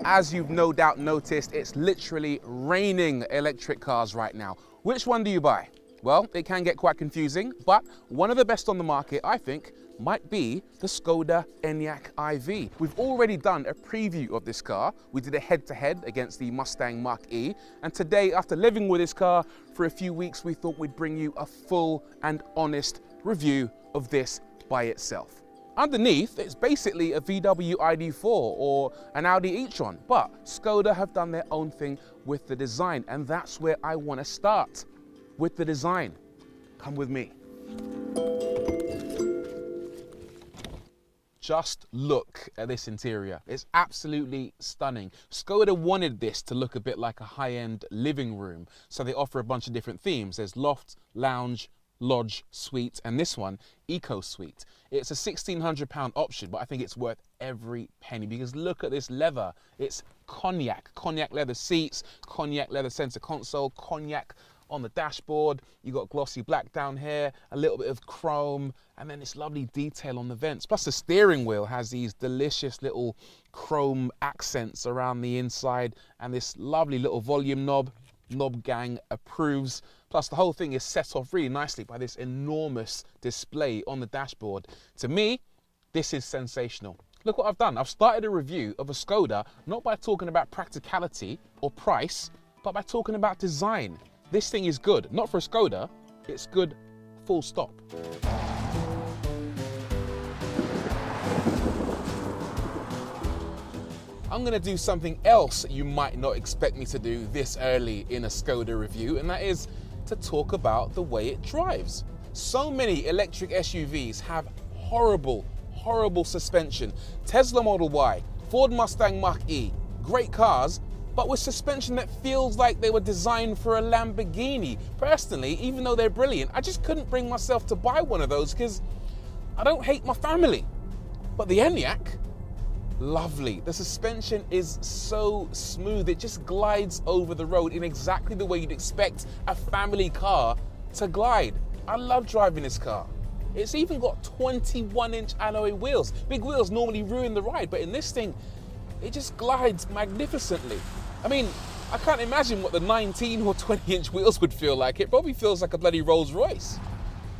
As you've no doubt noticed, it's literally raining electric cars right now. Which one do you buy? Well, it can get quite confusing, but one of the best on the market, I think, might be the Skoda Enyaq iV. We've already done a preview of this car. We did a head-to-head against the Mustang Mach-E, and today, after living with this car for a few weeks, we thought we'd bring you a full and honest review of this by itself. Underneath, it's basically a VW ID4 or an Audi e-tron, but Skoda have done their own thing with the design, and that's where I want to start, with the design. Come with me. Just look at this interior. It's absolutely stunning. Skoda wanted this to look a bit like a high-end living room, so they offer a bunch of different themes. There's loft, lounge, lodge, suite, and this one, eco suite. It's a £1,600 option, but I think it's worth every penny because look at this leather. It's cognac leather seats, cognac leather center console, cognac on the dashboard. You got glossy black down here, a little bit of chrome, and then this lovely detail on the vents. Plus the steering wheel has these delicious little chrome accents around the inside, and this lovely little volume knob. Knob gang approves. Plus the whole thing is set off really nicely by this enormous display on the dashboard. To me, this is sensational. Look what I've done. I've started a review of a Skoda, not by talking about practicality or price, but by talking about design. This thing is good. Not for a Skoda, it's good full stop. I'm gonna do something else you might not expect me to do this early in a Skoda review, and that is to talk about the way it drives. So many electric SUVs have horrible suspension. Tesla Model Y, Ford Mustang Mach-E, great cars, but with suspension that feels like they were designed for a Lamborghini. Personally, even though they're brilliant, I just couldn't bring myself to buy one of those because I don't hate my family. But the Enyaq, lovely. The suspension is so smooth, it just glides over the road in exactly the way you'd expect a family car to glide. I love driving this car. It's even got 21-inch alloy wheels. Big wheels normally ruin the ride, but in this thing, it just glides magnificently. I mean, I can't imagine what the 19 or 20-inch wheels would feel like. It probably feels like a bloody Rolls Royce.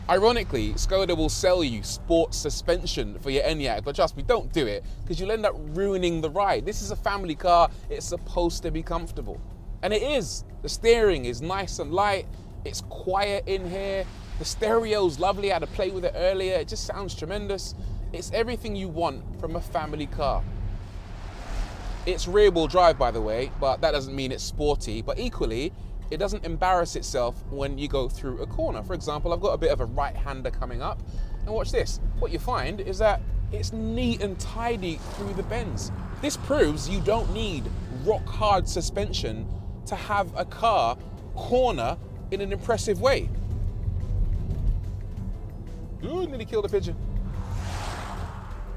Ironically, Skoda will sell you sports suspension for your Enyaq, but trust me, don't do it, because you'll end up ruining the ride. This is a family car, it's supposed to be comfortable. And it is. The steering is nice and light, it's quiet in here, the stereo's lovely, I had to play with it earlier, it just sounds tremendous. It's everything you want from a family car. It's rear-wheel drive, by the way, but that doesn't mean it's sporty, but equally, it doesn't embarrass itself when you go through a corner. For example, I've got a bit of a right-hander coming up, and watch this. What you find is that it's neat and tidy through the bends. This proves you don't need rock-hard suspension to have a car corner in an impressive way. Ooh, nearly killed a pigeon.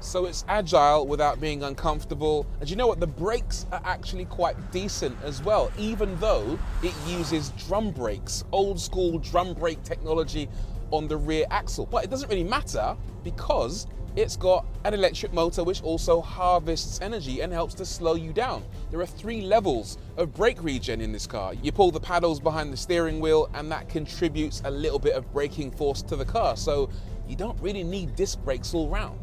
So it's agile without being uncomfortable. And you know what? The brakes are actually quite decent as well, even though it uses drum brakes, old school drum brake technology on the rear axle. But it doesn't really matter because it's got an electric motor which also harvests energy and helps to slow you down. There are 3 levels of brake regen in this car. You pull the paddles behind the steering wheel and that contributes a little bit of braking force to the car. So you don't really need disc brakes all round.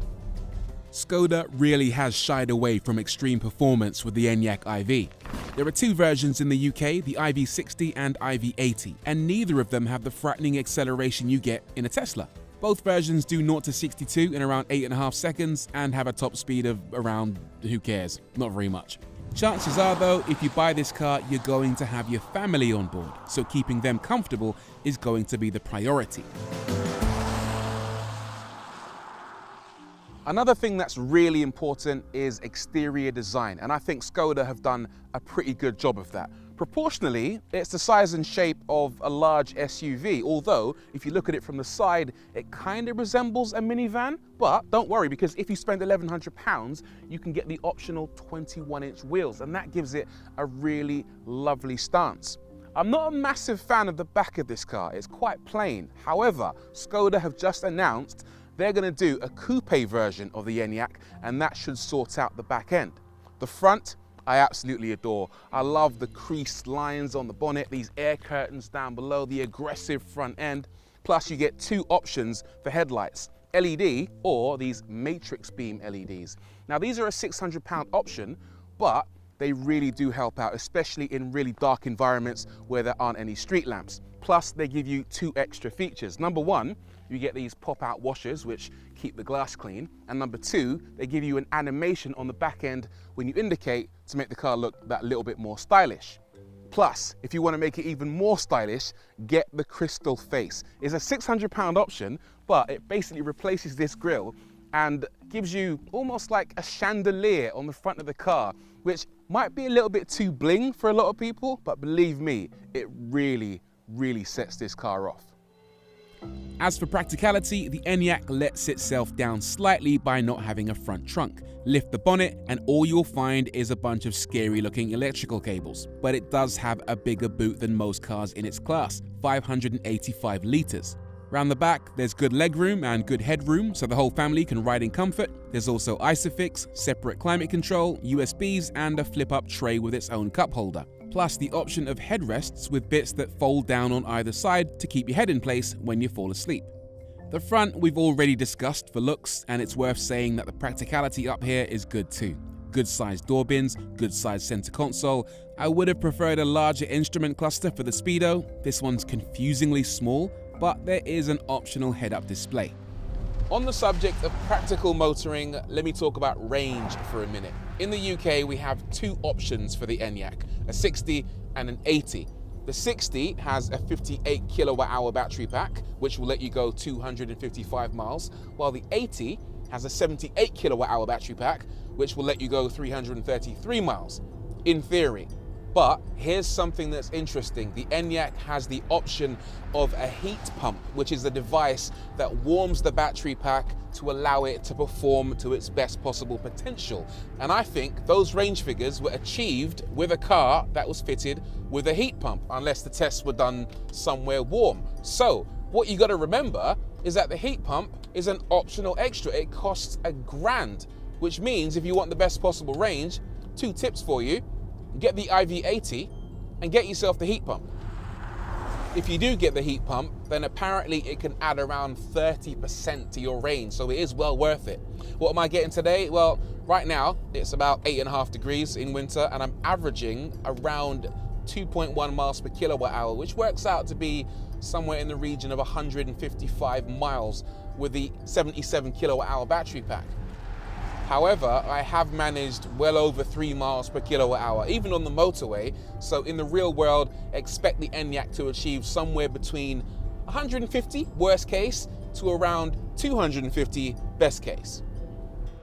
Skoda really has shied away from extreme performance with the Enyaq iV. There are 2 versions in the UK, the IV60 and IV80, and neither of them have the frightening acceleration you get in a Tesla. Both versions do 0 to 62 in around 8.5 seconds and have a top speed of around, who cares, not very much. Chances are though, if you buy this car, you're going to have your family on board, so keeping them comfortable is going to be the priority. Another thing that's really important is exterior design, and I think Skoda have done a pretty good job of that. Proportionally, it's the size and shape of a large SUV, although if you look at it from the side, it kind of resembles a minivan. But don't worry, because if you spend £1,100, you can get the optional 21-inch wheels, and that gives it a really lovely stance. I'm not a massive fan of the back of this car, it's quite plain. However, Skoda have just announced they're going to do a coupe version of the Enyaq, and that should sort out the back end. The front I absolutely adore. I love the creased lines on the bonnet, these air curtains down below, the aggressive front end. Plus you get two options for headlights, LED or these matrix beam LEDs. Now these are a £600 option, but they really do help out, especially in really dark environments where there aren't any street lamps. Plus they give you two extra features. Number one, you get these pop-out washers which keep the glass clean. And number two, they give you an animation on the back end when you indicate to make the car look that little bit more stylish. Plus, if you want to make it even more stylish, get the crystal face. It's a £600 option, but it basically replaces this grille and gives you almost like a chandelier on the front of the car, which might be a little bit too bling for a lot of people, but believe me, it really sets this car off. As for practicality, the Enyaq lets itself down slightly by not having a front trunk. Lift the bonnet and all you'll find is a bunch of scary looking electrical cables. But it does have a bigger boot than most cars in its class, 585 litres. Round the back, there's good legroom and good headroom, so the whole family can ride in comfort. There's also ISOFIX, separate climate control, USBs, and a flip-up tray with its own cup holder. Plus the option of headrests with bits that fold down on either side to keep your head in place when you fall asleep. The front we've already discussed for looks, and it's worth saying that the practicality up here is good too. Good sized door bins, good sized center console. I would have preferred a larger instrument cluster for the Speedo. This one's confusingly small, but there is an optional head-up display. On the subject of practical motoring, let me talk about range for a minute. In the UK, we have two options for the Enyaq, a 60 and an 80. The 60 has a 58 kilowatt hour battery pack, which will let you go 255 miles, while the 80 has a 78 kilowatt hour battery pack, which will let you go 333 miles, in theory. But here's something that's interesting. The Enyaq has the option of a heat pump, which is a device that warms the battery pack to allow it to perform to its best possible potential. And I think those range figures were achieved with a car that was fitted with a heat pump, unless the tests were done somewhere warm. So what you got to remember is that the heat pump is an optional extra. It costs £1,000, which means if you want the best possible range, two tips for you. Get the IV80 and get yourself the heat pump. If you do get the heat pump, then apparently it can add around 30% to your range, so it is well worth it. What am I getting today? Well, right now it's about 8.5 degrees in winter and I'm averaging around 2.1 miles per kilowatt hour, which works out to be somewhere in the region of 155 miles with the 77 kilowatt hour battery pack. However, I have managed well over 3 miles per kilowatt hour, even on the motorway. So in the real world, expect the Enyaq to achieve somewhere between 150, worst case, to around 250, best case.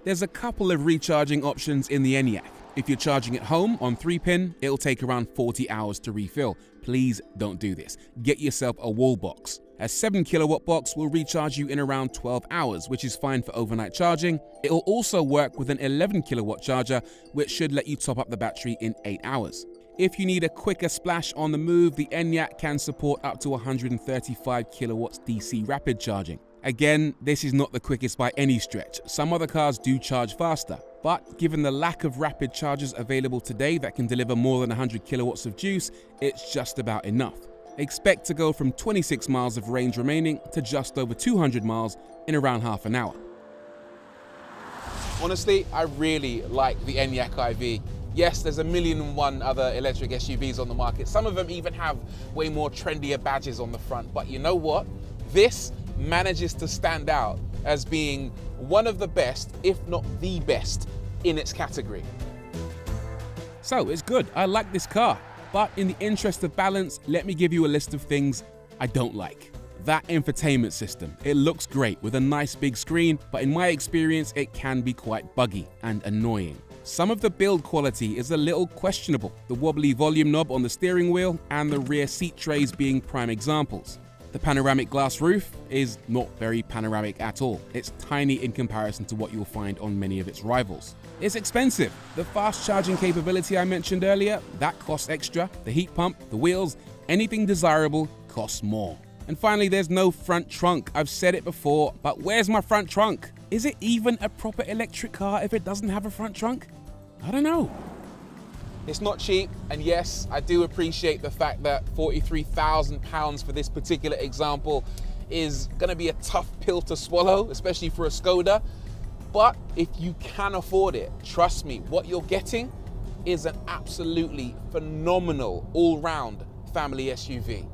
There's a couple of recharging options in the Enyaq. If you're charging at home on 3-pin, it'll take around 40 hours to refill. Please don't do this. Get yourself a wall box. A 7 kilowatt box will recharge you in around 12 hours, which is fine for overnight charging. It will also work with an 11 kilowatt charger, which should let you top up the battery in 8 hours. If you need a quicker splash on the move, the Enyaq can support up to 135 kilowatts DC rapid charging. Again, this is not the quickest by any stretch. Some other cars do charge faster, but given the lack of rapid chargers available today that can deliver more than 100 kilowatts of juice, it's just about enough. Expect to go from 26 miles of range remaining to just over 200 miles in around half an hour. Honestly, I really like the Enyaq IV. Yes, there's 1,000,001 other electric SUVs on the market. Some of them even have way more trendier badges on the front. But you know what? This manages to stand out as being one of the best, if not the best, in its category. So it's good. I like this car. But in the interest of balance, let me give you a list of things I don't like. That infotainment system. It looks great with a nice big screen, but in my experience, it can be quite buggy and annoying. Some of the build quality is a little questionable, the wobbly volume knob on the steering wheel and the rear seat trays being prime examples. The panoramic glass roof is not very panoramic at all. It's tiny in comparison to what you'll find on many of its rivals. It's expensive. The fast charging capability I mentioned earlier, that costs extra. The heat pump, the wheels, anything desirable costs more. And finally, there's no front trunk. I've said it before, but where's my front trunk? Is it even a proper electric car if it doesn't have a front trunk? I don't know. It's not cheap, and yes, I do appreciate the fact that £43,000 for this particular example is gonna be a tough pill to swallow, especially for a Skoda. But if you can afford it, trust me, what you're getting is an absolutely phenomenal all-round family SUV.